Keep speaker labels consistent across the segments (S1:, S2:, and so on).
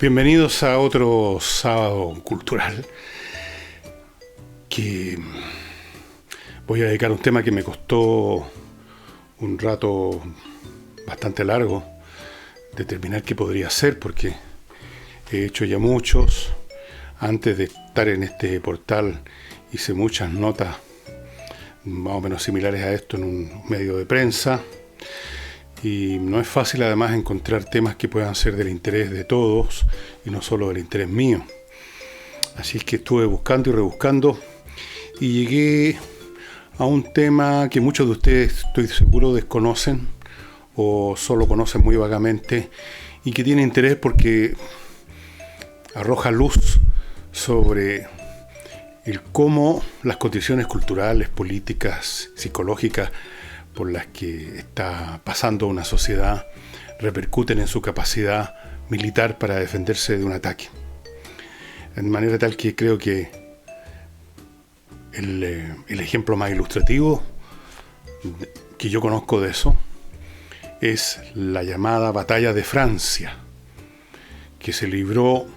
S1: Bienvenidos a otro sábado cultural que voy a dedicar a un tema que me costó un rato bastante largo determinar qué podría ser, porque he hecho ya muchos. Antes de estar en este portal hice muchas notas más o menos similares a esto en un medio de prensa, y no es fácil además encontrar temas que puedan ser del interés de todos y no solo del interés mío. Así es que estuve buscando y rebuscando y llegué a un tema que muchos de ustedes, estoy seguro, desconocen o solo conocen muy vagamente, y que tiene interés porque arroja luz sobre el cómo las condiciones culturales, políticas, psicológicas por las que está pasando una sociedad repercuten en su capacidad militar para defenderse de un ataque. De manera tal que creo que el ejemplo más ilustrativo que yo conozco de eso es la llamada Batalla de Francia, que se libró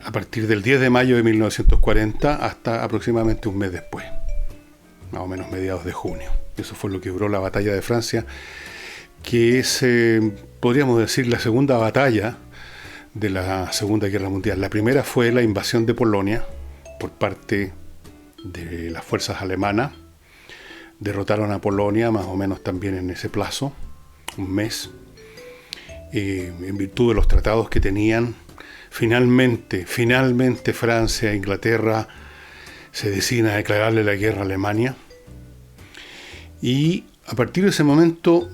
S1: a partir del 10 de mayo de 1940 hasta aproximadamente un mes después, más o menos mediados de junio. Eso fue lo que duró la Batalla de Francia, que es, podríamos decir, la segunda batalla de la Segunda Guerra Mundial. La primera fue la invasión de Polonia por parte de las fuerzas alemanas. Derrotaron a Polonia más o menos también en ese plazo, un mes, en virtud de los tratados que tenían. Finalmente Francia e Inglaterra se deciden a declararle la guerra a Alemania, y a partir de ese momento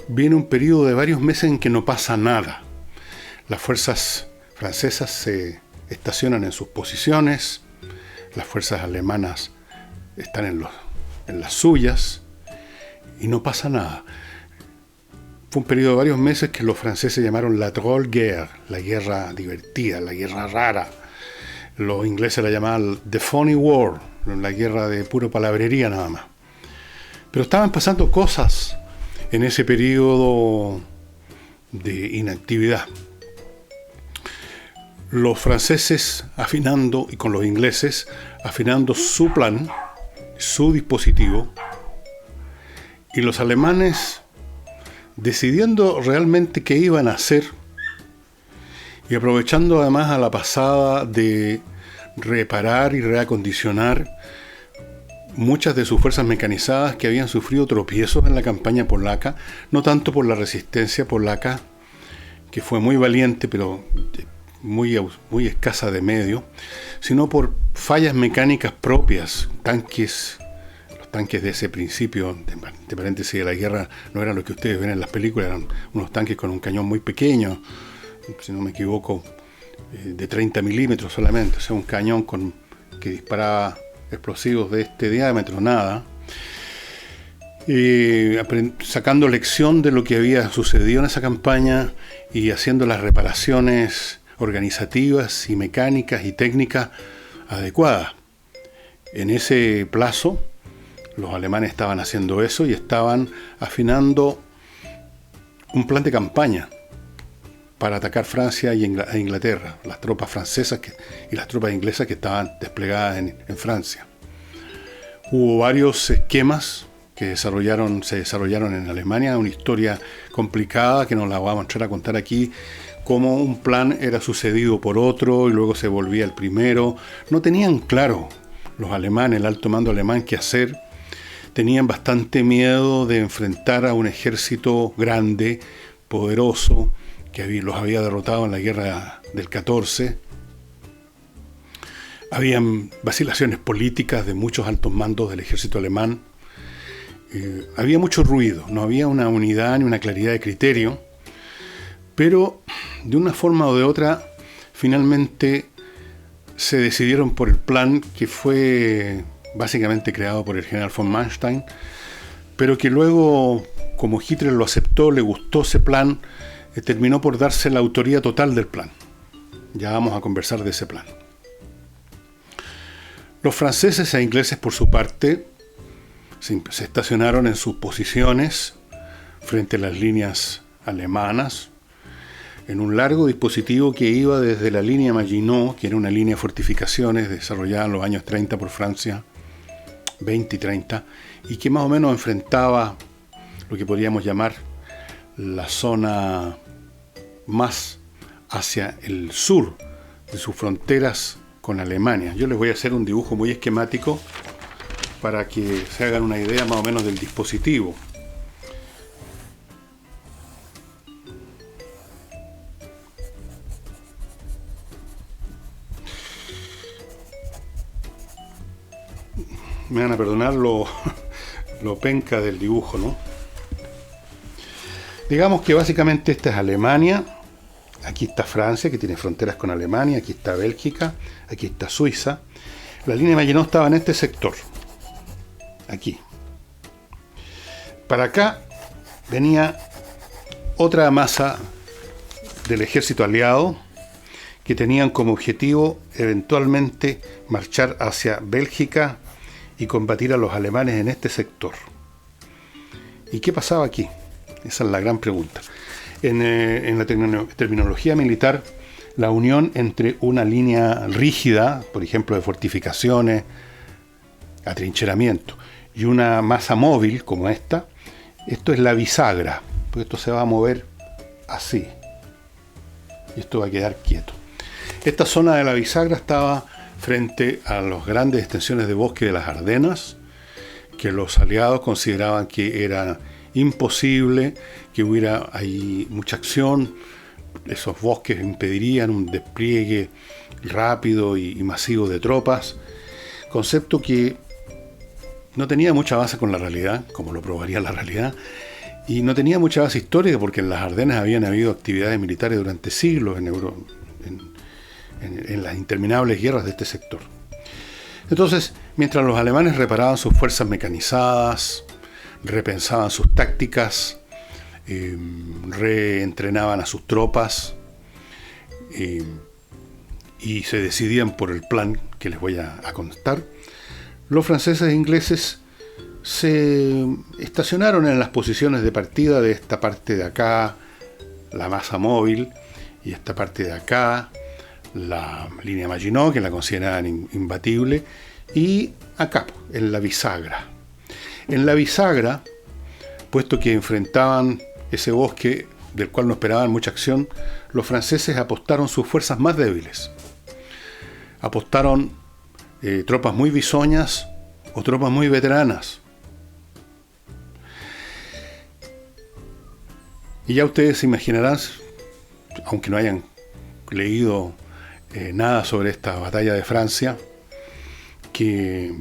S1: viene un periodo de varios meses en que no pasa nada. Las fuerzas francesas se estacionan en sus posiciones, las fuerzas alemanas están en las suyas, y no pasa nada. Fue un periodo de varios meses que los franceses llamaron la drôle guerre, la guerra divertida, la guerra rara. Los ingleses la llamaban the funny war, la guerra de puro palabrería nada más. Pero estaban pasando cosas en ese periodo de inactividad. Los franceses afinando, y con los ingleses afinando su plan, su dispositivo, y los alemanes decidiendo realmente qué iban a hacer, y aprovechando además a la pasada de reparar y reacondicionar muchas de sus fuerzas mecanizadas que habían sufrido tropiezos en la campaña polaca, no tanto por la resistencia polaca, que fue muy valiente pero muy escasa de medio, sino por fallas mecánicas propias. Los tanques de ese principio, de paréntesis, de la guerra, no eran lo que ustedes ven en las películas, eran unos tanques con un cañón muy pequeño, si no me equivoco, de 30 milímetros solamente, o sea, un cañón que disparaba explosivos de este diámetro, nada. Sacando lección de lo que había sucedido en esa campaña y haciendo las reparaciones organizativas y mecánicas y técnicas adecuadas. En ese plazo, los alemanes estaban haciendo eso y estaban afinando un plan de campaña para atacar Francia e Inglaterra, las tropas francesas y las tropas inglesas que estaban desplegadas en Francia. Hubo varios esquemas que se desarrollaron en Alemania, una historia complicada que nos la vamos a entrar a contar aquí, cómo un plan era sucedido por otro y luego se volvía el primero. No tenían claro los alemanes, el alto mando alemán, qué hacer. Tenían bastante miedo de enfrentar a un ejército grande, poderoso, que los había derrotado en la guerra del 14. Habían vacilaciones políticas de muchos altos mandos del ejército alemán. Había mucho ruido, no había una unidad ni una claridad de criterio, pero de una forma o de otra, finalmente se decidieron por el plan que fue básicamente creado por el general von Manstein, pero que luego, como Hitler lo aceptó, le gustó ese plan, terminó por darse la autoría total del plan. Ya vamos a conversar de ese plan. Los franceses e ingleses, por su parte, se estacionaron en sus posiciones frente a las líneas alemanas, en un largo dispositivo que iba desde la línea Maginot, que era una línea de fortificaciones desarrollada en los años 30 por Francia, 20 y 30, y que más o menos enfrentaba lo que podríamos llamar la zona más hacia el sur de sus fronteras con Alemania. Yo les voy a hacer un dibujo muy esquemático para que se hagan una idea más o menos del dispositivo. Me van a perdonar lo penca del dibujo, ¿no? Digamos que básicamente esta es Alemania, aquí está Francia, que tiene fronteras con Alemania, aquí está Bélgica, aquí está Suiza. La línea de Maginot estaba en este sector, aquí. Para acá venía otra masa del ejército aliado que tenían como objetivo eventualmente marchar hacia Bélgica y combatir a los alemanes en este sector. ¿Y qué pasaba aquí? Esa es la gran pregunta. En la terminología militar, la unión entre una línea rígida, por ejemplo, de fortificaciones, atrincheramiento, y una masa móvil como esta, esto es la bisagra, porque esto se va a mover así. Y esto va a quedar quieto. Esta zona de la bisagra estaba frente a las grandes extensiones de bosque de las Ardenas, que los aliados consideraban que era imposible que hubiera ahí mucha acción. Esos bosques impedirían un despliegue rápido y masivo de tropas, concepto que no tenía mucha base con la realidad, como lo probaría la realidad, y no tenía mucha base histórica porque en las Ardenas habían habido actividades militares durante siglos en las interminables guerras de este sector. Entonces, mientras los alemanes reparaban sus fuerzas mecanizadas, repensaban sus tácticas, reentrenaban a sus tropas y se decidían por el plan que les voy a contar, los franceses e ingleses se estacionaron en las posiciones de partida de esta parte de acá, la masa móvil, y esta parte de acá, la línea Maginot, que la consideraban imbatible, y acá, en la bisagra. En la bisagra, puesto que enfrentaban ese bosque del cual no esperaban mucha acción, los franceses apostaron sus fuerzas más débiles. Apostaron tropas muy bisoñas o tropas muy veteranas. Y ya ustedes se imaginarán, aunque no hayan leído nada sobre esta batalla de Francia, que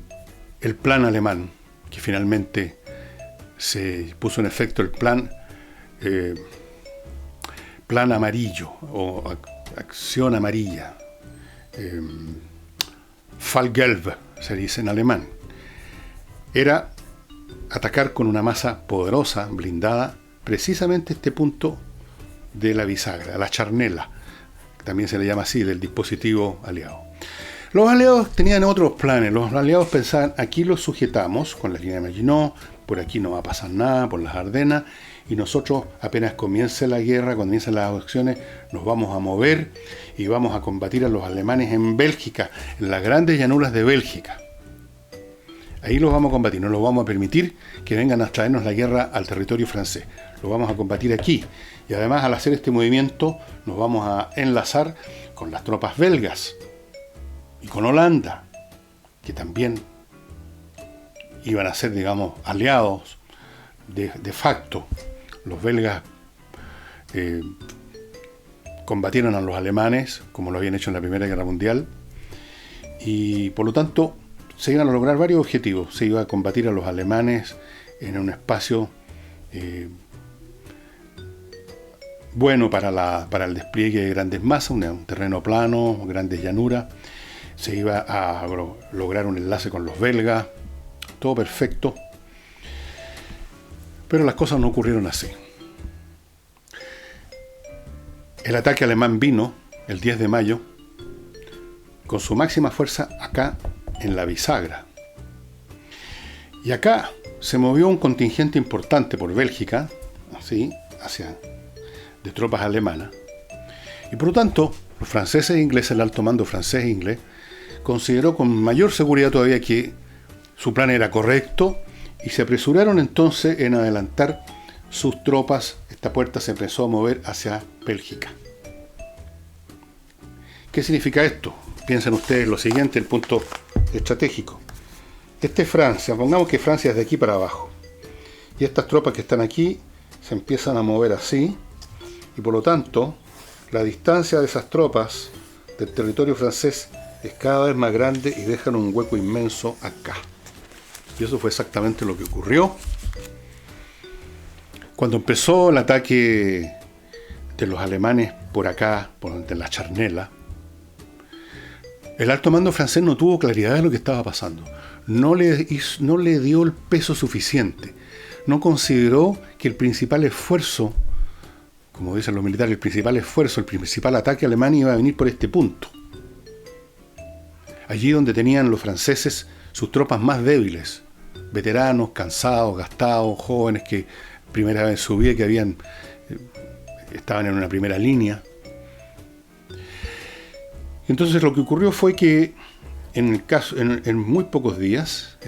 S1: el plan alemán, que finalmente se puso en efecto el plan amarillo o acción amarilla, Fallgelb se dice en alemán, era atacar con una masa poderosa, blindada, precisamente este punto de la bisagra, la charnela, también se le llama así, del dispositivo aliado. Los aliados tenían otros planes. Los aliados pensaban, aquí los sujetamos con la línea de Maginot, por aquí no va a pasar nada, por las Ardenas, y nosotros apenas comience la guerra, cuando comiencen las acciones, nos vamos a mover y vamos a combatir a los alemanes en Bélgica, en las grandes llanuras de Bélgica. Ahí los vamos a combatir, no los vamos a permitir que vengan a traernos la guerra al territorio francés. Lo vamos a combatir aquí. Y además, al hacer este movimiento, nos vamos a enlazar con las tropas belgas y con Holanda, que también iban a ser, digamos, aliados de facto. Los belgas combatieron a los alemanes, como lo habían hecho en la Primera Guerra Mundial, y por lo tanto se iban a lograr varios objetivos. Se iba a combatir a los alemanes en un espacio bueno para el despliegue de grandes masas, un terreno plano, grandes llanuras. Se iba a lograr un enlace con los belgas, todo perfecto. Pero las cosas no ocurrieron así. El ataque alemán vino el 10 de mayo con su máxima fuerza acá en la bisagra. Y acá se movió un contingente importante por Bélgica, así, de tropas alemanas, Y por lo tanto, los franceses e ingleses, el alto mando francés e inglés, consideró con mayor seguridad todavía que su plan era correcto y se apresuraron entonces en adelantar sus tropas. Esta puerta se empezó a mover hacia Bélgica. ¿Qué significa esto? Piensen ustedes lo siguiente, el punto estratégico. Este es Francia, pongamos que Francia es de aquí para abajo. Y estas tropas que están aquí se empiezan a mover así, y por lo tanto, la distancia de esas tropas del territorio francés es cada vez más grande y dejan un hueco inmenso acá. Y eso fue exactamente lo que ocurrió. Cuando empezó el ataque de los alemanes por acá, por la Charnela, el alto mando francés no tuvo claridad de lo que estaba pasando. No le dio el peso suficiente. No consideró que el principal esfuerzo, como dicen los militares, el principal ataque alemán iba a venir por este punto. Allí donde tenían los franceses sus tropas más débiles, veteranos, cansados, gastados, jóvenes que primera vez en su vida que estaban en una primera línea. Entonces lo que ocurrió fue que en muy pocos días,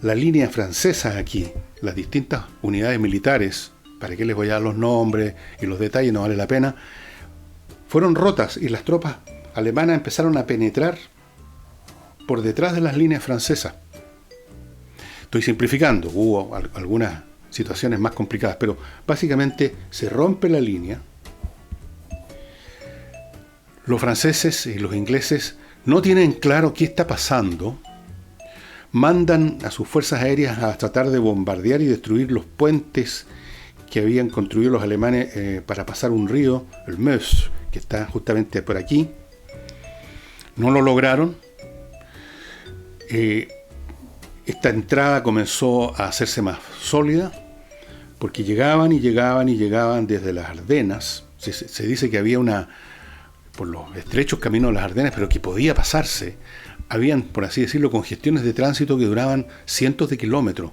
S1: la línea francesa aquí, las distintas unidades militares, para qué les voy a dar los nombres y los detalles, no vale la pena, fueron rotas y las tropas alemanas empezaron a penetrar por detrás de las líneas francesas. Estoy simplificando, hubo algunas situaciones más complicadas, pero básicamente se rompe la línea. Los franceses y los ingleses no tienen claro qué está pasando. Mandan a sus fuerzas aéreas a tratar de bombardear y destruir los puentes que habían construido los alemanes para pasar un río, el Meuse, que está justamente por aquí. No lo lograron. Esta entrada comenzó a hacerse más sólida porque llegaban desde las Ardenas. Se dice que había por los estrechos caminos de las Ardenas, pero que podía pasarse. Habían, por así decirlo, congestiones de tránsito que duraban cientos de kilómetros.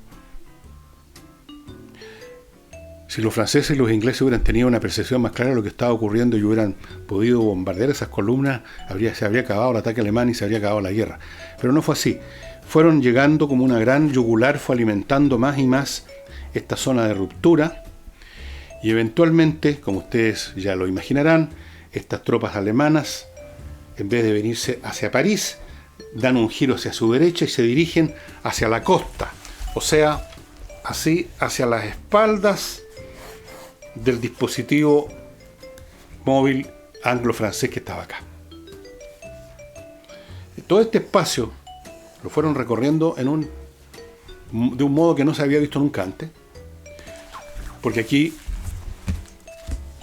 S1: Si los franceses y los ingleses hubieran tenido una percepción más clara de lo que estaba ocurriendo y hubieran podido bombardear esas columnas, se habría acabado el ataque alemán y se habría acabado la guerra. Pero no fue así. Fueron llegando como una gran yugular, fue alimentando más y más esta zona de ruptura, y eventualmente, como ustedes ya lo imaginarán, estas tropas alemanas, en vez de venirse hacia París, dan un giro hacia su derecha y se dirigen hacia la costa, o sea, así hacia las espaldas del dispositivo móvil anglo-francés que estaba acá. Todo este espacio lo fueron recorriendo de un modo que no se había visto nunca antes, porque aquí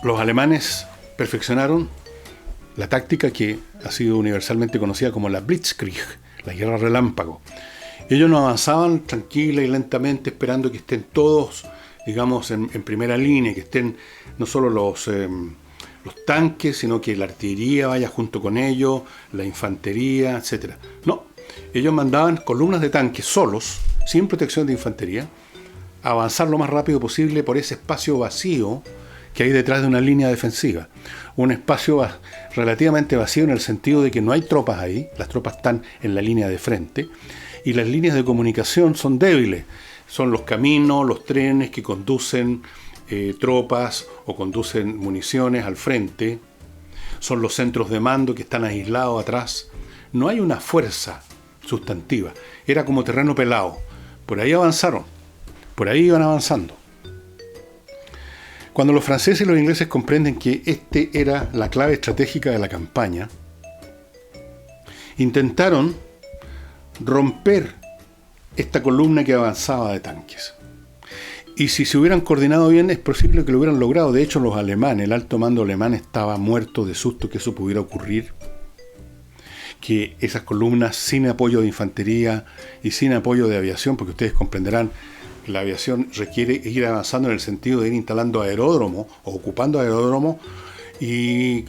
S1: los alemanes perfeccionaron la táctica que ha sido universalmente conocida como la Blitzkrieg, la guerra relámpago. Ellos no avanzaban tranquila y lentamente esperando que estén todos, digamos, en primera línea, que estén no solo los tanques, sino que la artillería vaya junto con ellos, la infantería, etc. No, ellos mandaban columnas de tanques solos, sin protección de infantería, a avanzar lo más rápido posible por ese espacio vacío que hay detrás de una línea defensiva. Un espacio relativamente vacío en el sentido de que no hay tropas ahí, las tropas están en la línea de frente, y las líneas de comunicación son débiles. Son los caminos, los trenes que conducen tropas o conducen municiones al frente, son los centros de mando que están aislados atrás. No hay una fuerza sustantiva, era como terreno pelado. Por ahí avanzaron, por ahí iban avanzando. Cuando los franceses y los ingleses comprenden que este era la clave estratégica de la campaña, intentaron romper esta columna que avanzaba de tanques. Y si se hubieran coordinado bien, es posible que lo hubieran logrado. De hecho, los alemanes, el alto mando alemán estaba muerto de susto que eso pudiera ocurrir, que esas columnas sin apoyo de infantería y sin apoyo de aviación, porque ustedes comprenderán, la aviación requiere ir avanzando en el sentido de ir instalando aeródromos o ocupando aeródromos y,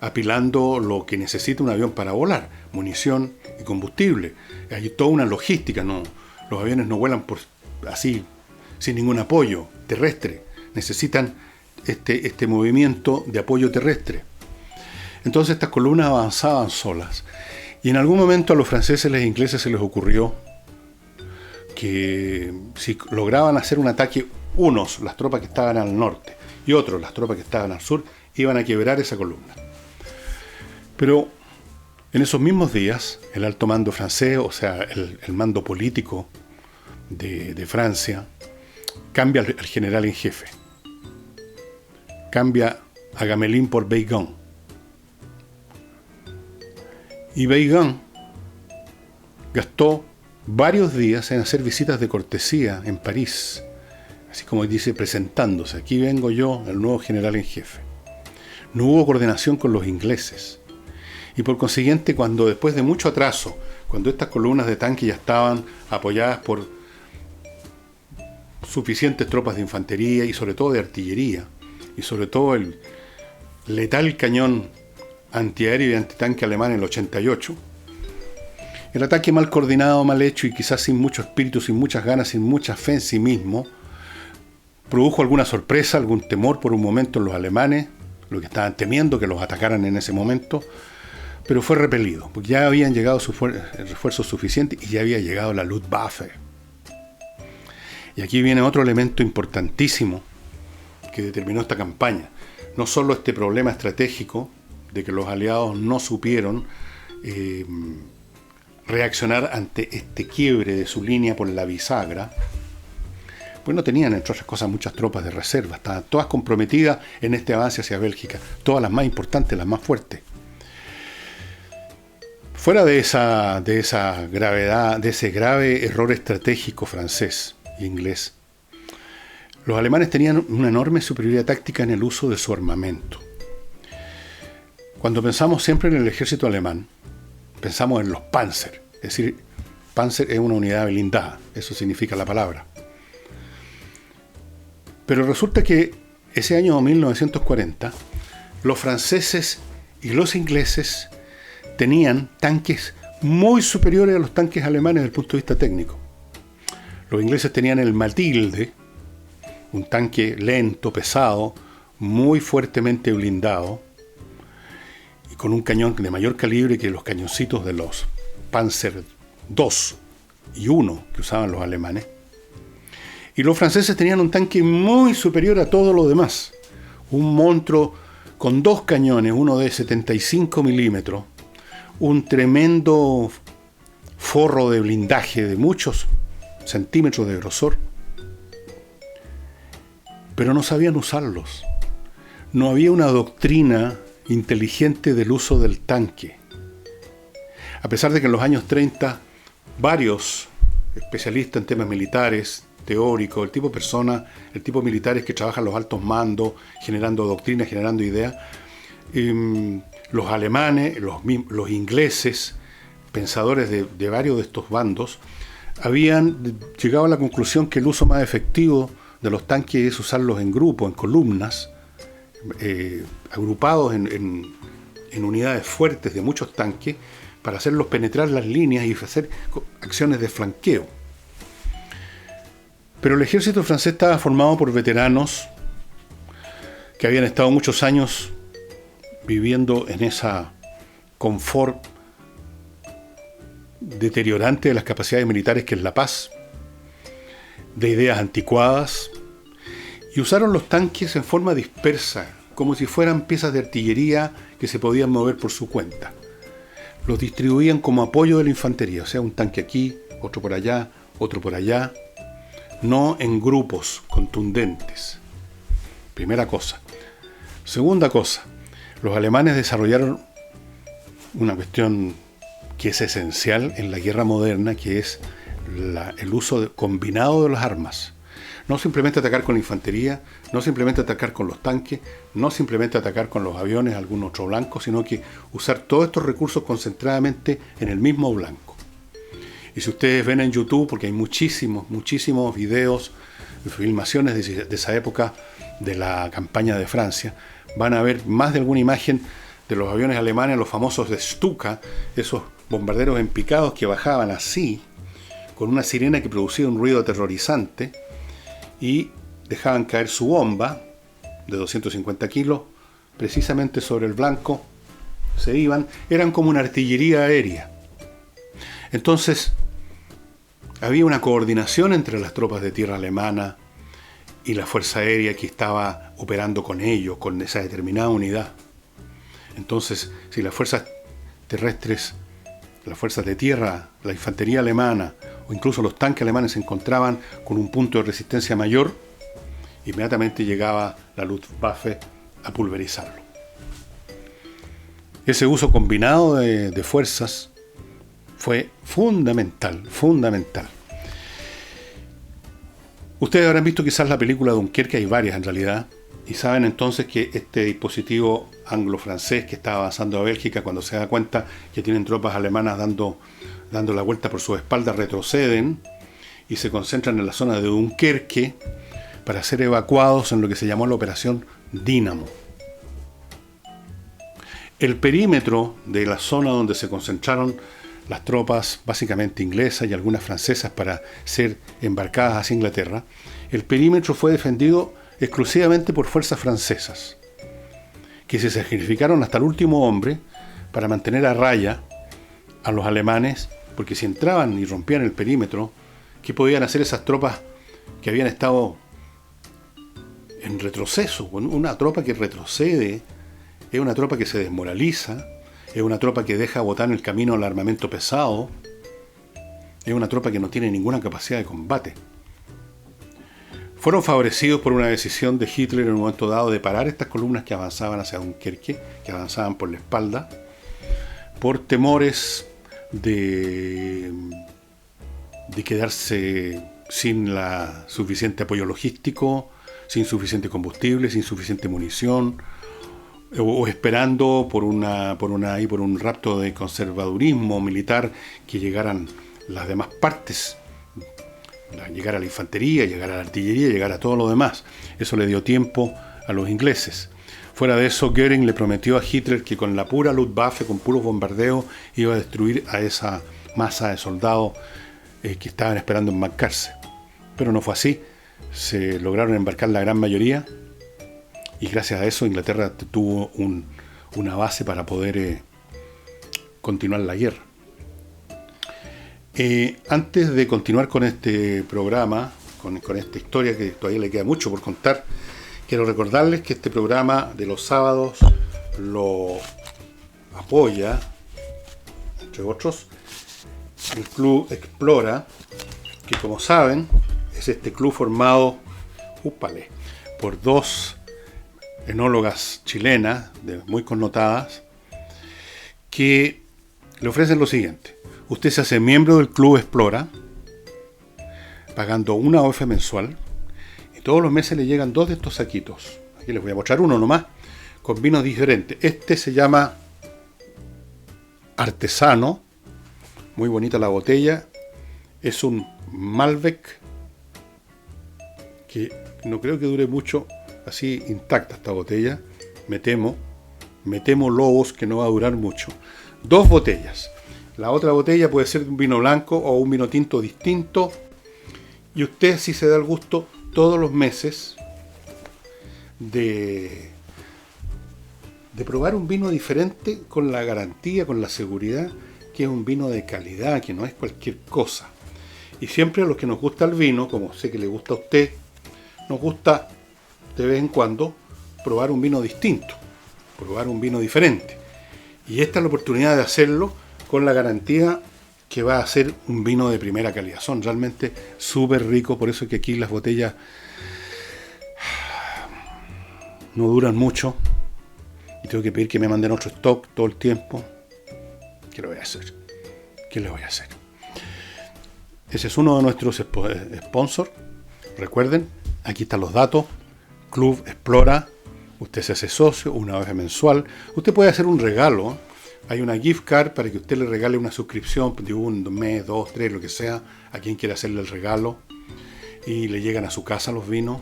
S1: apilando lo que necesita un avión para volar, munición y combustible. Hay toda una logística, ¿no? Los aviones no vuelan así, sin ningún apoyo terrestre. Necesitan este movimiento de apoyo terrestre. Entonces estas columnas avanzaban solas. Y en algún momento a los franceses y a los ingleses se les ocurrió que si lograban hacer un ataque, unos, las tropas que estaban al norte, y otros, las tropas que estaban al sur, iban a quebrar esa columna. Pero en esos mismos días, el alto mando francés, o sea, el mando político de Francia, cambia al general en jefe. Cambia a Gamelin por Weygand. Y Weygand gastó varios días en hacer visitas de cortesía en París, así como dice, presentándose. Aquí vengo yo, el nuevo general en jefe. No hubo coordinación con los ingleses. Y por consiguiente, cuando después de mucho atraso, cuando estas columnas de tanque ya estaban apoyadas por suficientes tropas de infantería y sobre todo de artillería, y sobre todo el letal cañón antiaéreo y antitanque alemán en el 88, el ataque mal coordinado, mal hecho y quizás sin mucho espíritu, sin muchas ganas, sin mucha fe en sí mismo, produjo alguna sorpresa, algún temor por un momento en los alemanes, lo que estaban temiendo que los atacaran en ese momento, pero fue repelido, porque ya habían llegado refuerzos suficientes y ya había llegado la Luftwaffe. Y aquí viene otro elemento importantísimo que determinó esta campaña. No solo este problema estratégico de que los aliados no supieron reaccionar ante este quiebre de su línea por la bisagra, pues no tenían, entre otras cosas, muchas tropas de reserva, estaban todas comprometidas en este avance hacia Bélgica, todas las más importantes, las más fuertes. Fuera de esa gravedad, de ese grave error estratégico francés e inglés, los alemanes tenían una enorme superioridad táctica en el uso de su armamento. Cuando pensamos siempre en el ejército alemán, pensamos en los Panzer, es decir, Panzer es una unidad blindada, eso significa la palabra. Pero resulta que ese año 1940, los franceses y los ingleses tenían tanques muy superiores a los tanques alemanes desde el punto de vista técnico. Los ingleses tenían el Matilde, un tanque lento, pesado, muy fuertemente blindado, y con un cañón de mayor calibre que los cañoncitos de los Panzer II y I que usaban los alemanes. Y los franceses tenían un tanque muy superior a todo lo demás. Un monstruo con dos cañones, uno de 75 milímetros, un tremendo forro de blindaje de muchos centímetros de grosor. Pero no sabían usarlos. No había una doctrina inteligente del uso del tanque. A pesar de que en los años 30 varios especialistas en temas militares, teóricos, el tipo de personas, el tipo de militares que trabajan los altos mandos, generando doctrinas, generando ideas, los alemanes, los ingleses, pensadores de varios de estos bandos, habían llegado a la conclusión que el uso más efectivo de los tanques es usarlos en grupo, en columnas, agrupados en unidades fuertes de muchos tanques, para hacerlos penetrar las líneas y hacer acciones de flanqueo. Pero el ejército francés estaba formado por veteranos que habían estado muchos años viviendo en esa confort deteriorante de las capacidades militares que es la paz, de ideas anticuadas, y usaron los tanques en forma dispersa, como si fueran piezas de artillería que se podían mover por su cuenta. Los distribuían como apoyo de la infantería, o sea, un tanque aquí, otro por allá, otro por allá, no en grupos contundentes. Primera cosa. Segunda cosa, los alemanes desarrollaron una cuestión que es esencial en la guerra moderna, que es el uso combinado de las armas. No simplemente atacar con la infantería, no simplemente atacar con los tanques, no simplemente atacar con los aviones, algún otro blanco, sino que usar todos estos recursos concentradamente en el mismo blanco. Y si ustedes ven en YouTube, porque hay muchísimos videos, filmaciones de esa época de la campaña de Francia, van a ver más de alguna imagen de los aviones alemanes, los famosos de Stuka, esos bombarderos en picados que bajaban así, con una sirena que producía un ruido aterrorizante, y dejaban caer su bomba, de 250 kilos, precisamente sobre el blanco, se iban, eran como una artillería aérea. Entonces, había una coordinación entre las tropas de tierra alemana y la fuerza aérea que estaba operando con ellos, con esa determinada unidad. Entonces, si las fuerzas terrestres, las fuerzas de tierra, la infantería alemana o incluso los tanques alemanes se encontraban con un punto de resistencia mayor, inmediatamente llegaba la Luftwaffe a pulverizarlo. Ese uso combinado de fuerzas fue fundamental. Ustedes habrán visto quizás la película Dunkerque, hay varias en realidad, y saben entonces que este dispositivo anglo-francés que está avanzando a Bélgica, cuando se da cuenta que tienen tropas alemanas dando la vuelta por sus espaldas, retroceden y se concentran en la zona de Dunkerque para ser evacuados en lo que se llamó la Operación Dínamo. El perímetro de la zona donde se concentraron las tropas, básicamente inglesas y algunas francesas, para ser embarcadas hacia Inglaterra, el perímetro fue defendido exclusivamente por fuerzas francesas, que se sacrificaron hasta el último hombre para mantener a raya a los alemanes, porque si entraban y rompían el perímetro, ¿qué podían hacer esas tropas que habían estado en retroceso? Una tropa que retrocede es una tropa que se desmoraliza, es una tropa que deja botar en el camino al armamento pesado, es una tropa que no tiene ninguna capacidad de combate. Fueron favorecidos por una decisión de Hitler en un momento dado de parar estas columnas que avanzaban hacia Dunkerque, que avanzaban por la espalda, por temores de quedarse sin la suficiente apoyo logístico, sin suficiente combustible, sin suficiente munición, o esperando por un rapto de conservadurismo militar que llegaran las demás partes, llegara la infantería, llegara la artillería, llegara todo lo demás. Eso le dio tiempo a los ingleses. Fuera de eso, Göring le prometió a Hitler que con la pura Luftwaffe, con puros bombardeos, iba a destruir a esa masa de soldados que estaban esperando embarcarse. Pero no fue así. Se lograron embarcar la gran mayoría, y gracias a eso Inglaterra tuvo una base para poder continuar la guerra. Antes de continuar con este programa, con esta historia que todavía le queda mucho por contar, quiero recordarles que este programa de los sábados lo apoya, entre otros, el Club Explora, que como saben es este club formado por dos enólogas chilenas, muy connotadas, que le ofrecen lo siguiente. Usted se hace miembro del Club Explora, pagando una OF mensual, y todos los meses le llegan 2 de estos saquitos. Aquí les voy a mostrar uno nomás, con vinos diferentes. Este se llama Artesano, muy bonita la botella, es un Malbec, que no creo que dure mucho así intacta esta botella, me temo lobos que no va a durar mucho. 2 botellas. La otra botella puede ser un vino blanco o un vino tinto distinto, y usted, si se da el gusto, todos los meses de probar un vino diferente, con la garantía, con la seguridad que es un vino de calidad, que no es cualquier cosa. Y siempre a los que nos gusta el vino, como sé que le gusta a usted, nos gusta de vez en cuando probar un vino distinto, probar un vino diferente. Y esta es la oportunidad de hacerlo con la garantía que va a ser un vino de primera calidad. Son realmente súper ricos, por eso es que aquí las botellas no duran mucho y tengo que pedir que me manden otro stock todo el tiempo. ¿Qué le voy a hacer? Ese es uno de nuestros sponsors. Recuerden, aquí están los datos. Club Explora, usted se hace socio, una vez mensual. Usted puede hacer un regalo. Hay una gift card para que usted le regale una suscripción de un mes, 2, 3, lo que sea, a quien quiera hacerle el regalo. Y le llegan a su casa los vinos.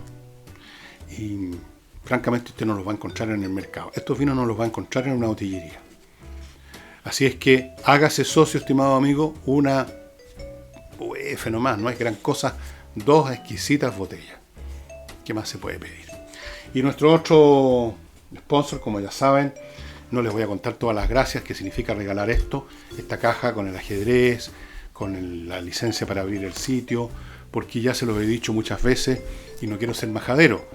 S1: Y francamente usted no los va a encontrar en el mercado. Estos vinos no los va a encontrar en una botillería. Así es que hágase socio, estimado amigo, una UF nomás, no es gran cosa, 2 exquisitas botellas. ¿Qué más se puede pedir? Y nuestro otro sponsor, como ya saben, no les voy a contar todas las gracias que significa regalar esta caja con el ajedrez, con la licencia para abrir el sitio, porque ya se los he dicho muchas veces y no quiero ser majadero,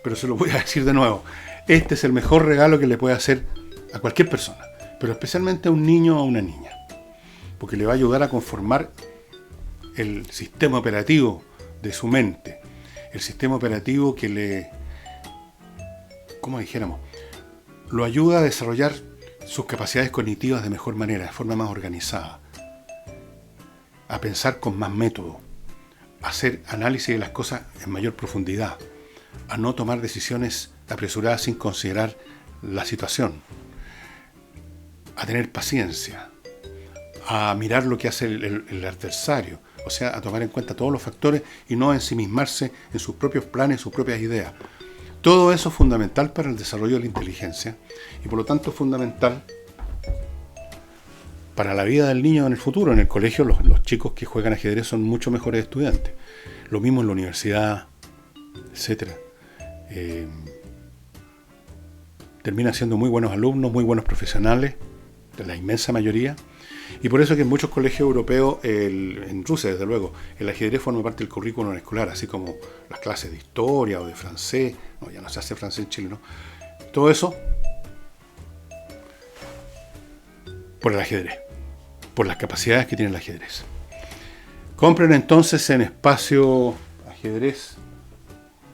S1: pero se lo voy a decir de nuevo. Este es el mejor regalo que le puede hacer a cualquier persona, pero especialmente a un niño o a una niña, porque le va a ayudar a conformar el sistema operativo de su mente, el sistema operativo que le, como dijéramos, lo ayuda a desarrollar sus capacidades cognitivas de mejor manera, de forma más organizada, a pensar con más método, a hacer análisis de las cosas en mayor profundidad, a no tomar decisiones apresuradas sin considerar la situación, a tener paciencia, a mirar lo que hace el adversario, o sea, a tomar en cuenta todos los factores y no ensimismarse en sus propios planes, sus propias ideas. Todo eso es fundamental para el desarrollo de la inteligencia y por lo tanto es fundamental para la vida del niño en el futuro. En el colegio los chicos que juegan ajedrez son mucho mejores estudiantes. Lo mismo en la universidad, etc. Terminan siendo muy buenos alumnos, muy buenos profesionales, de la inmensa mayoría. Y por eso que en muchos colegios europeos, en Rusia desde luego, el ajedrez forma parte del currículum escolar, así como las clases de historia o de francés. No, ya no se hace francés en Chile, ¿no? Todo eso por el ajedrez, por las capacidades que tiene el ajedrez. Compren entonces en Espacio Ajedrez.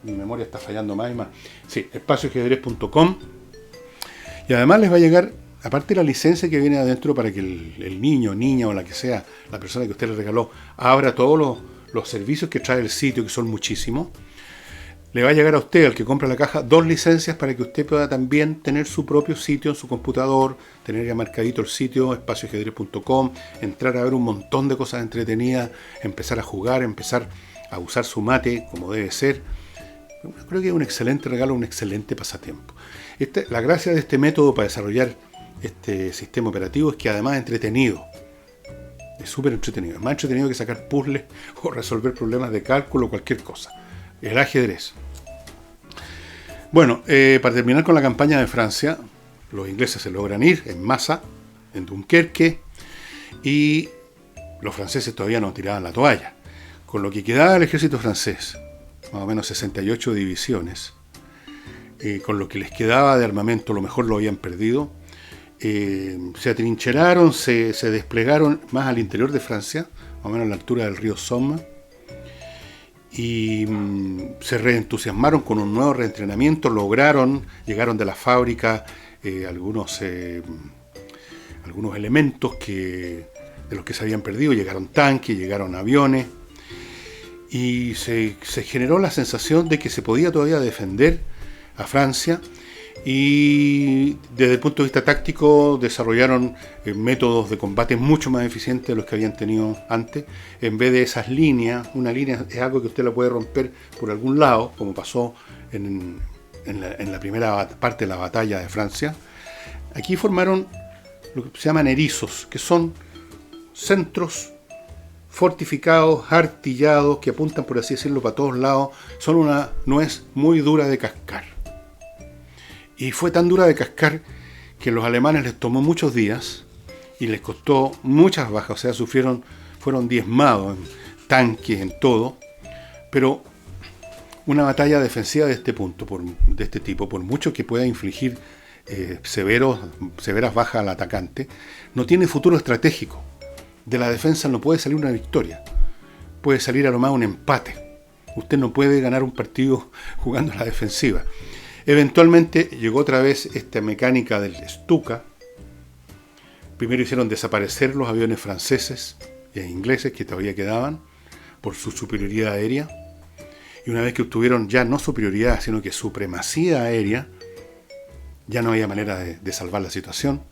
S1: Mi memoria está fallando más y más. Sí, espacioajedrez.com. Y además les va a llegar, aparte de la licencia que viene adentro para que el niño, niña o la que sea, la persona que usted le regaló, abra todos los servicios que trae el sitio, que son muchísimos, le va a llegar a usted, al que compra la caja, 2 licencias para que usted pueda también tener su propio sitio en su computador, tener ya marcadito el sitio, espacioajedrez.com, entrar a ver un montón de cosas entretenidas, empezar a jugar, empezar a usar su mate como debe ser. Creo que es un excelente regalo, un excelente pasatiempo. La gracia de este método para desarrollar este sistema operativo es que además es entretenido. Es súper entretenido. Es más entretenido que sacar puzzles o resolver problemas de cálculo o cualquier cosa. El ajedrez. Bueno, para terminar con la campaña de Francia, los ingleses se logran ir en masa, en Dunkerque, y los franceses todavía no tiraban la toalla. Con lo que quedaba del ejército francés, más o menos 68 divisiones, con lo que les quedaba de armamento, lo mejor lo habían perdido, se atrincheraron, se desplegaron más al interior de Francia, más o menos a la altura del río Somme, y se reentusiasmaron con un nuevo reentrenamiento, llegaron de la fábrica algunos elementos de los que se habían perdido, llegaron tanques, llegaron aviones, y se generó la sensación de que se podía todavía defender a Francia, y desde el punto de vista táctico desarrollaron métodos de combate mucho más eficientes de los que habían tenido antes. En vez de esas líneas, una línea es algo que usted la puede romper por algún lado, como pasó en la primera parte de la batalla de Francia. Aquí formaron lo que se llaman erizos, que son centros fortificados, artillados, que apuntan, por así decirlo, para todos lados. Son una nuez muy dura de cascar. Y fue tan dura de cascar que a los alemanes les tomó muchos días y les costó muchas bajas, o sea, fueron diezmados en tanques, en todo. Pero una batalla defensiva de este tipo, por mucho que pueda infligir severas bajas al atacante, no tiene futuro estratégico. De la defensa no puede salir una victoria, puede salir a lo más un empate. Usted no puede ganar un partido jugando a la defensiva. Eventualmente llegó otra vez esta mecánica del Stuka. Primero hicieron desaparecer los aviones franceses e ingleses que todavía quedaban por su superioridad aérea. Y una vez que obtuvieron ya no superioridad, sino que supremacía aérea, ya no había manera de salvar la situación.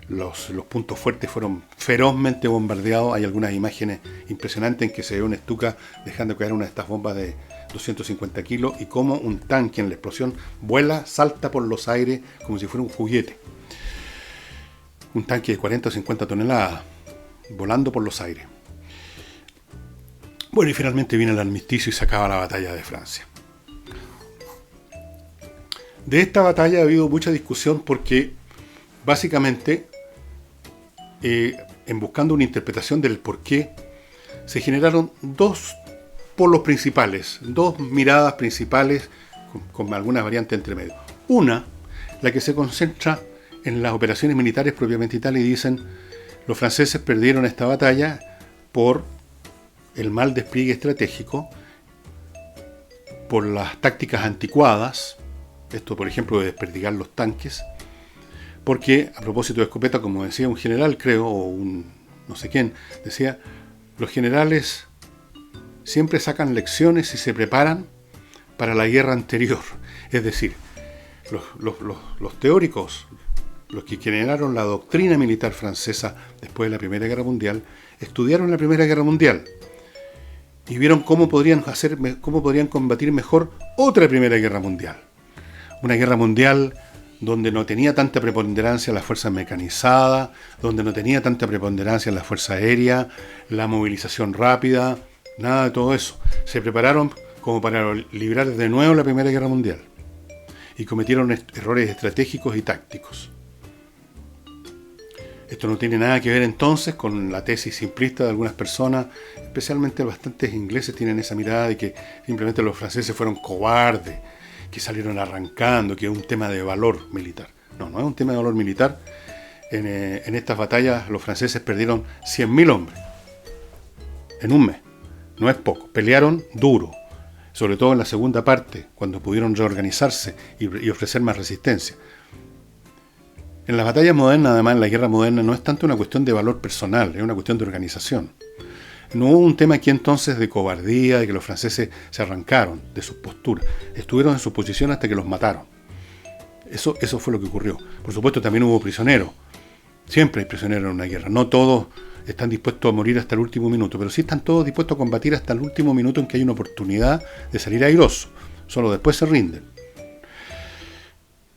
S1: Los puntos fuertes fueron ferozmente bombardeados. Hay algunas imágenes impresionantes en que se ve un Stuka dejando caer una de estas bombas de 250 kilos y como un tanque en la explosión salta por los aires como si fuera un juguete. Un tanque de 40 o 50 toneladas volando por los aires. Bueno, y finalmente viene el armisticio y se acaba la batalla de Francia. De esta batalla ha habido mucha discusión porque básicamente, en buscando una interpretación del porqué, se generaron dos polos principales, dos miradas principales con algunas variantes entre medio. Una, la que se concentra en las operaciones militares propiamente tales y dicen los franceses perdieron esta batalla por el mal despliegue estratégico, por las tácticas anticuadas, esto por ejemplo de desperdigar los tanques, porque a propósito de escopeta, como decía un general creo, o un no sé quién, decía, los generales siempre sacan lecciones y se preparan para la guerra anterior. Es decir, los teóricos, los que generaron la doctrina militar francesa después de la Primera Guerra Mundial, estudiaron la Primera Guerra Mundial y vieron cómo podrían combatir mejor otra Primera Guerra Mundial. Una guerra mundial donde no tenía tanta preponderancia la fuerza mecanizada, donde no tenía tanta preponderancia la fuerza aérea, la movilización rápida, nada de todo eso. Se prepararon como para librar de nuevo la Primera Guerra Mundial y cometieron errores estratégicos y tácticos. Esto no tiene nada que ver entonces con la tesis simplista de algunas personas, especialmente bastantes ingleses tienen esa mirada de que simplemente los franceses fueron cobardes, que salieron arrancando, que es un tema de valor militar. No, no es un tema de valor militar. En estas batallas los franceses perdieron 100.000 hombres en un mes. No es poco. Pelearon duro, sobre todo en la segunda parte, cuando pudieron reorganizarse y ofrecer más resistencia. En las batallas modernas, además, en la guerra moderna, no es tanto una cuestión de valor personal, es una cuestión de organización. No hubo un tema aquí entonces de cobardía, de que los franceses se arrancaron de sus posturas. Estuvieron en su posición hasta que los mataron. Eso fue lo que ocurrió. Por supuesto, también hubo prisioneros. Siempre hay prisioneros en una guerra. No todos están dispuestos a morir hasta el último minuto, pero sí están todos dispuestos a combatir hasta el último minuto en que hay una oportunidad de salir airoso. Solo después se rinden.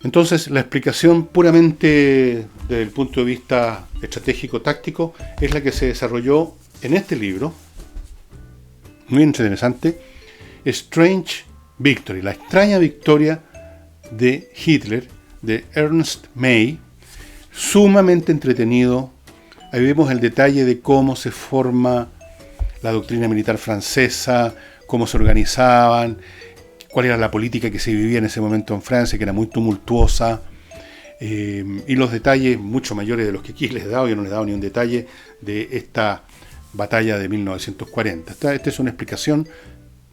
S1: Entonces, la explicación puramente desde el punto de vista estratégico-táctico es la que se desarrolló en este libro, muy interesante, Strange Victory, la extraña victoria de Hitler, de Ernst May, sumamente entretenido. Ahí vemos el detalle de cómo se forma la doctrina militar francesa, cómo se organizaban, cuál era la política que se vivía en ese momento en Francia, que era muy tumultuosa, y los detalles mucho mayores de los que aquí les he dado. Yo no les he dado ni un detalle de esta batalla de 1940. Esta es una explicación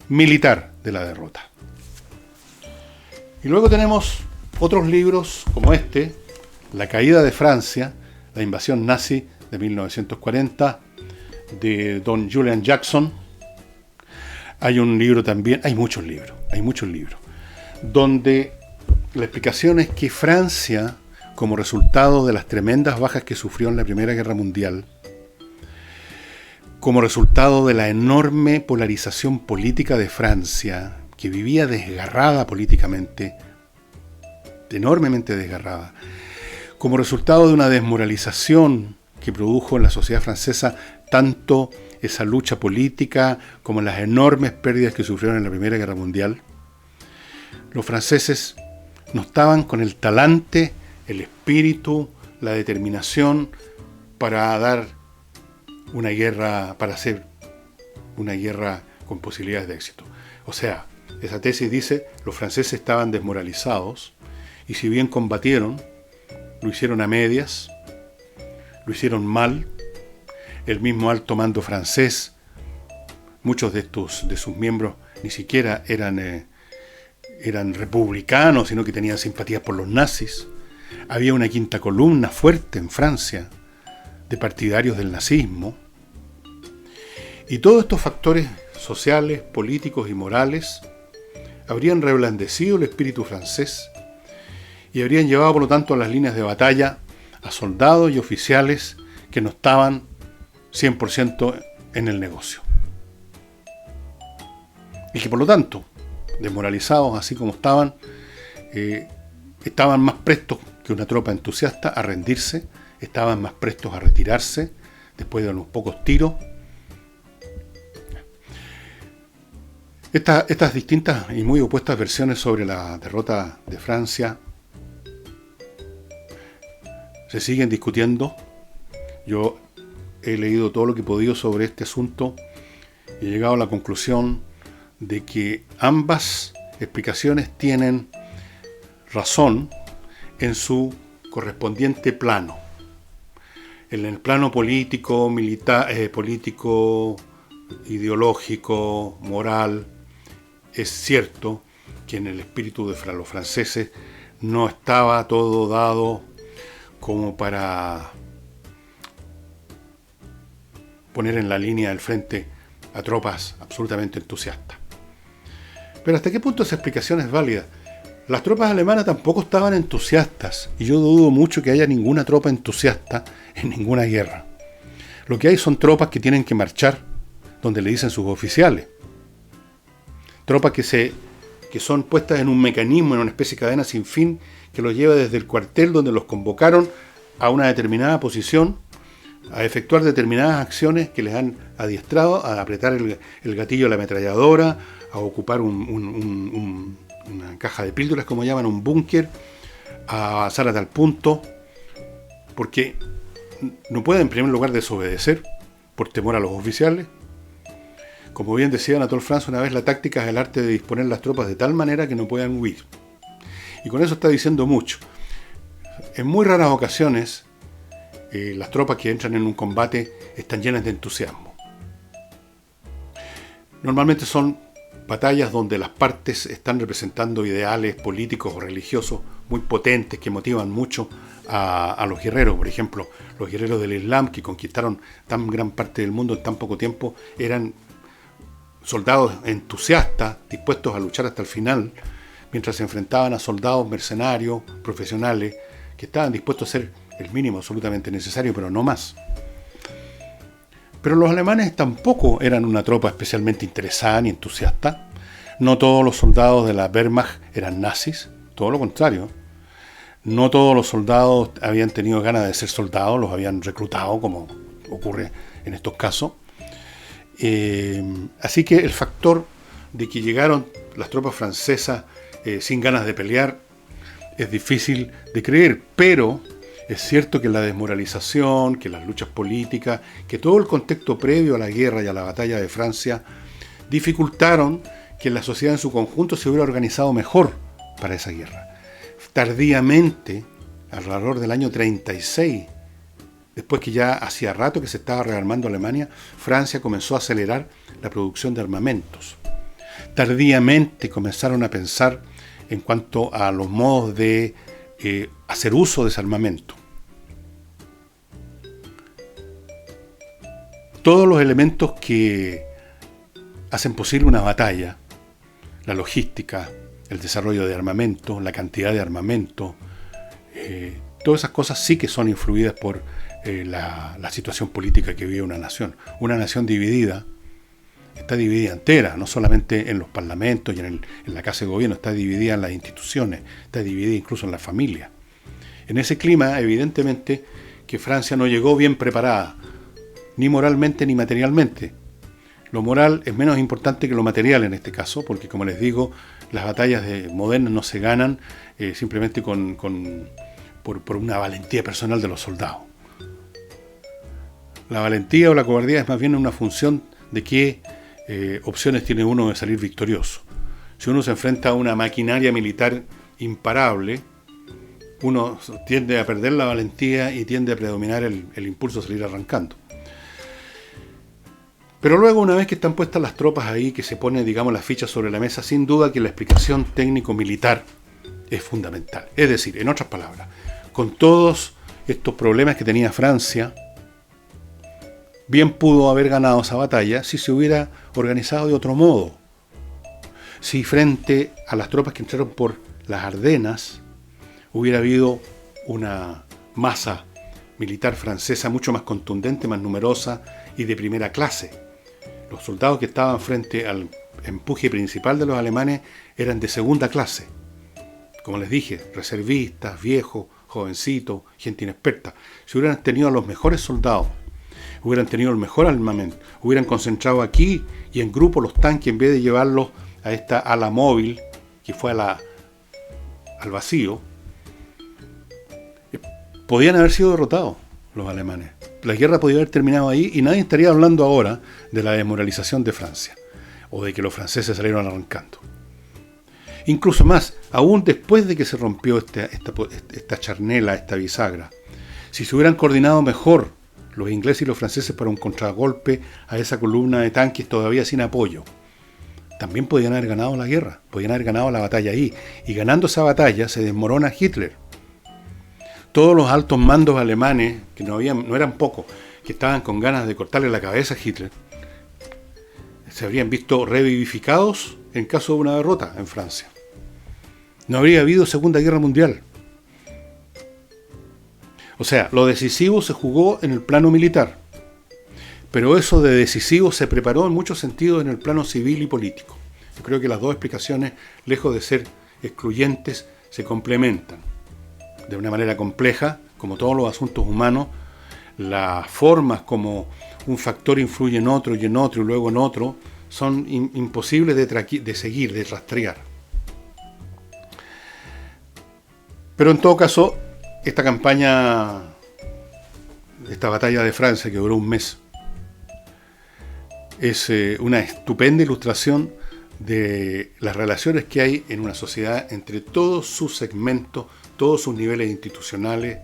S1: militar de la derrota. Y luego tenemos otros libros como este, La caída de Francia, la invasión nazi de 1940, de don Julian Jackson. Hay un libro también, hay muchos libros, donde la explicación es que Francia, como resultado de las tremendas bajas que sufrió en la Primera Guerra Mundial, como resultado de la enorme polarización política de Francia, que vivía desgarrada políticamente, enormemente desgarrada, como resultado de una desmoralización que produjo en la sociedad francesa tanto esa lucha política como las enormes pérdidas que sufrieron en la Primera Guerra Mundial, los franceses no estaban con el talante, el espíritu, la determinación para dar una guerra, para hacer una guerra con posibilidades de éxito. O sea, esa tesis dice, los franceses estaban desmoralizados y si bien combatieron, lo hicieron a medias, lo hicieron mal. El mismo alto mando francés, muchos de sus miembros ni siquiera eran republicanos, sino que tenían simpatías por los nazis. Había una quinta columna fuerte en Francia de partidarios del nazismo. Y todos estos factores sociales, políticos y morales habrían reblandecido el espíritu francés y habrían llevado, por lo tanto, a las líneas de batalla a soldados y oficiales que no estaban 100% en el negocio. Y que, por lo tanto, desmoralizados así como estaban más prestos que una tropa entusiasta a rendirse, estaban más prestos a retirarse después de unos pocos tiros. Estas distintas y muy opuestas versiones sobre la derrota de Francia se siguen discutiendo. Yo he leído todo lo que he podido sobre este asunto y he llegado a la conclusión de que ambas explicaciones tienen razón en su correspondiente plano. En el plano político, militar, político, ideológico, moral, es cierto que en el espíritu de los franceses no estaba todo dado como para poner en la línea del frente a tropas absolutamente entusiastas. Pero ¿hasta qué punto esa explicación es válida? Las tropas alemanas tampoco estaban entusiastas, y yo dudo mucho que haya ninguna tropa entusiasta en ninguna guerra. Lo que hay son tropas que tienen que marchar donde le dicen sus oficiales. Tropas que son puestas en un mecanismo, en una especie de cadena sin fin, que los lleva desde el cuartel donde los convocaron a una determinada posición, a efectuar determinadas acciones que les han adiestrado, a apretar el gatillo de la ametralladora, a ocupar una caja de píldoras, como llaman, un búnker, a avanzar a tal punto, porque no pueden en primer lugar desobedecer por temor a los oficiales. Como bien decía Anatole France una vez, la táctica es el arte de disponer las tropas de tal manera que no puedan huir. Y con eso está diciendo mucho. En muy raras ocasiones, las tropas que entran en un combate están llenas de entusiasmo. Normalmente son batallas donde las partes están representando ideales políticos o religiosos muy potentes que motivan mucho a los guerreros. Por ejemplo, los guerreros del Islam, que conquistaron tan gran parte del mundo en tan poco tiempo, eran soldados entusiastas, dispuestos a luchar hasta el final, mientras se enfrentaban a soldados mercenarios, profesionales, que estaban dispuestos a hacer el mínimo absolutamente necesario, pero no más. Pero los alemanes tampoco eran una tropa especialmente interesada ni entusiasta. No todos los soldados de la Wehrmacht eran nazis, todo lo contrario. No todos los soldados habían tenido ganas de ser soldados, los habían reclutado, como ocurre en estos casos. Así que el factor de que llegaron las tropas francesas sin ganas de pelear es difícil de creer, pero es cierto que la desmoralización, que las luchas políticas, que todo el contexto previo a la guerra y a la batalla de Francia dificultaron que la sociedad en su conjunto se hubiera organizado mejor para esa guerra. Tardíamente, alrededor del año 36, después que ya hacía rato que se estaba rearmando Alemania, Francia comenzó a acelerar la producción de armamentos. Tardíamente comenzaron a pensar en cuanto a los modos de hacer uso de ese armamento. Todos los elementos que hacen posible una batalla, la logística, el desarrollo de armamento, la cantidad de armamento, todas esas cosas sí que son influidas por la situación política que vive una nación. Una nación dividida está dividida entera, no solamente en los parlamentos y en la Casa de Gobierno, está dividida en las instituciones, está dividida incluso en la familia. En ese clima, evidentemente, que Francia no llegó bien preparada, ni moralmente ni materialmente. Lo moral es menos importante que lo material en este caso, porque como les digo, las batallas modernas no se ganan simplemente por una valentía personal de los soldados. La valentía o la cobardía es más bien una función de qué opciones tiene uno de salir victorioso. Si uno se enfrenta a una maquinaria militar imparable, uno tiende a perder la valentía y tiende a predominar el impulso a salir arrancando. Pero luego, una vez que están puestas las tropas ahí, que se ponen, digamos, las fichas sobre la mesa, sin duda que la explicación técnico-militar es fundamental. Es decir, en otras palabras, con todos estos problemas que tenía Francia, bien pudo haber ganado esa batalla si se hubiera organizado de otro modo. Si frente a las tropas que entraron por las Ardenas hubiera habido una masa militar francesa mucho más contundente, más numerosa y de primera clase. Los soldados que estaban frente al empuje principal de los alemanes eran de segunda clase. Como les dije, reservistas, viejos, jovencitos, gente inexperta. Si hubieran tenido a los mejores soldados hubieran tenido el mejor armamento, hubieran concentrado aquí y en grupo los tanques en vez de llevarlos a esta ala móvil que fue al vacío, podían haber sido derrotados los alemanes. La guerra podía haber terminado ahí y nadie estaría hablando ahora de la desmoralización de Francia o de que los franceses salieron arrancando. Incluso más, aún después de que se rompió esta charnela, esta bisagra, si se hubieran coordinado mejor los ingleses y los franceses para un contragolpe a esa columna de tanques todavía sin apoyo, también podían haber ganado la guerra, podían haber ganado la batalla ahí. Y ganando esa batalla se desmorona Hitler. Todos los altos mandos alemanes, que no eran pocos, que estaban con ganas de cortarle la cabeza a Hitler, se habrían visto revivificados en caso de una derrota en Francia. No habría habido Segunda Guerra Mundial. O sea, lo decisivo se jugó en el plano militar, pero eso de decisivo se preparó en muchos sentidos en el plano civil y político. Yo creo que las dos explicaciones, lejos de ser excluyentes, se complementan. De una manera compleja, como todos los asuntos humanos, las formas como un factor influye en otro y luego en otro, son imposibles de seguir, de rastrear. Pero en todo caso, esta campaña, esta batalla de Francia que duró un mes, es una estupenda ilustración de las relaciones que hay en una sociedad entre todos sus segmentos, todos sus niveles institucionales,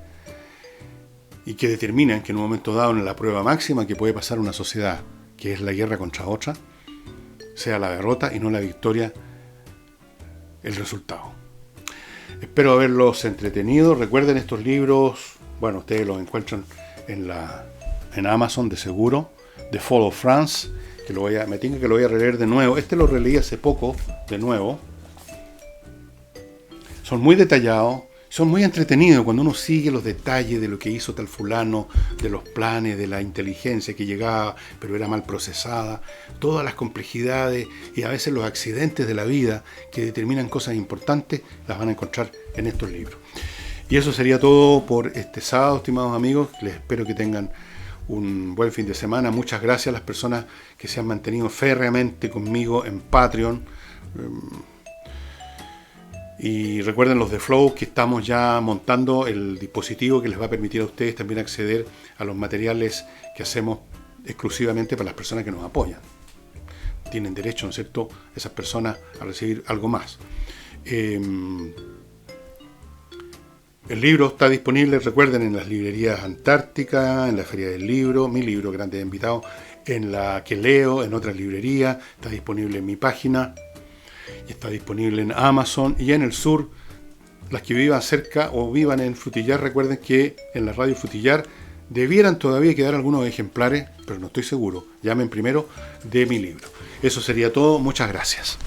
S1: y que determinan que en un momento dado, en la prueba máxima que puede pasar una sociedad, que es la guerra contra otra, sea la derrota y no la victoria el resultado. Espero haberlos entretenido. Recuerden estos libros, bueno, ustedes los encuentran en Amazon de seguro, The Fall of France, que me tengo que lo voy a releer de nuevo. Este lo releí hace poco de nuevo. Son muy detallados, son muy entretenidos cuando uno sigue los detalles de lo que hizo tal fulano, de los planes, de la inteligencia que llegaba, pero era mal procesada, todas las complejidades y a veces los accidentes de la vida que determinan cosas importantes, las van a encontrar en estos libros. Y eso sería todo por este sábado, estimados amigos. Les espero que tengan un buen fin de semana. Muchas gracias a las personas que se han mantenido férreamente conmigo en Patreon. Y recuerden los de Flow que estamos ya montando el dispositivo que les va a permitir a ustedes también acceder a los materiales que hacemos exclusivamente para las personas que nos apoyan. Tienen derecho, ¿no es cierto?, esas personas a recibir algo más. El libro está disponible, recuerden, en las librerías Antártica, en la Feria del Libro, mi libro Grandes Invitados, en la que leo, en otras librerías, está disponible en mi página. Está disponible en Amazon y en el sur, las que vivan cerca o vivan en Frutillar, recuerden que en la radio Frutillar debieran todavía quedar algunos ejemplares, pero no estoy seguro. Llamen primero de mi libro. Eso sería todo. Muchas gracias.